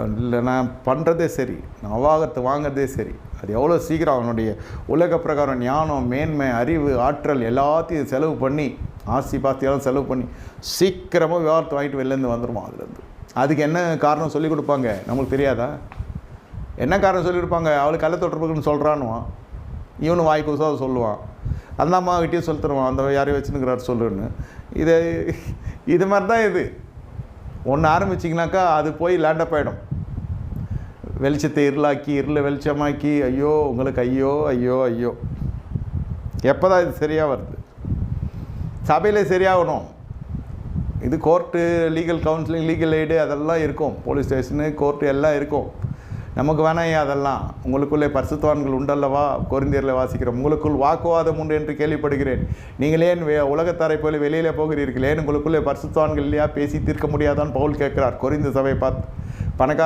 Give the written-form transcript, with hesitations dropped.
இல்லை, நான் பண்ணுறதே சரி, நான் அவாகத்தை வாங்கிறதே சரி, அது எவ்வளோ சீக்கிரம் அவனுடைய உலக பிரகாரம் ஞானம், மேன்மை, அறிவு, ஆற்றல் எல்லாத்தையும் செலவு பண்ணி, ஆசி பாத்தியெல்லாம் செலவு பண்ணி சீக்கிரமாக விவகாரத்தை வாங்கிட்டு வெளிலேருந்து வந்துடுமா. அதுலேருந்து அதுக்கு என்ன காரணம் சொல்லிக் கொடுப்பாங்க நம்மளுக்கு தெரியாதா? என்ன காரணம் சொல்லிக் கொடுப்பாங்க? அவளுக்கு கள்ள தொடர்புக்குன்னு சொல்கிறானுவான், இவனு வாய்க்கு அதை சொல்லுவான், அந்த அம்மாக்கிட்டேயும் சொல்லி தருவான், அந்த யாரையும் வச்சுன்னுக்கிறார் சொல்லுன்னு. இது மாதிரி தான் இது. ஒன்று ஆரம்பிச்சிங்கனாக்கா அது போய் லேண்டப் ஆகிடும். வெளிச்சத்தை இருளாக்கி, இருளை வெளிச்சமாக்கி, ஐயோ உங்களுக்கு ஐயோ ஐயோ ஐயோ. எப்போ தான் இது சரியாக வருது? சபையிலே சரியாகணும். இது court, legal counselling, legal aid அதெல்லாம் இருக்கும், போலீஸ் ஸ்டேஷனு, கோர்ட்டு எல்லாம் இருக்கும். நமக்கு வேணாம் அதெல்லாம். உங்களுக்குள்ளே பரிசுத்தவான்கள் உண்டல்லவா, கொரிந்தியரில் வாசிக்கிறோம். உங்களுக்குள் வாக்குவாதம் உண்டு என்று கேள்விப்படுகிறேன், நீங்கள் ஏன் உலகத்தாரை போல வெளியில் போகிறீர்கள்? ஏன் உங்களுக்குள்ளே பரிசுத்தவான்கள் இல்லையா? பேசி தீர்க்க முடியாதான் பவுல் கேட்குறார் கொரிந்து சபையை பார்த்து. பணக்கார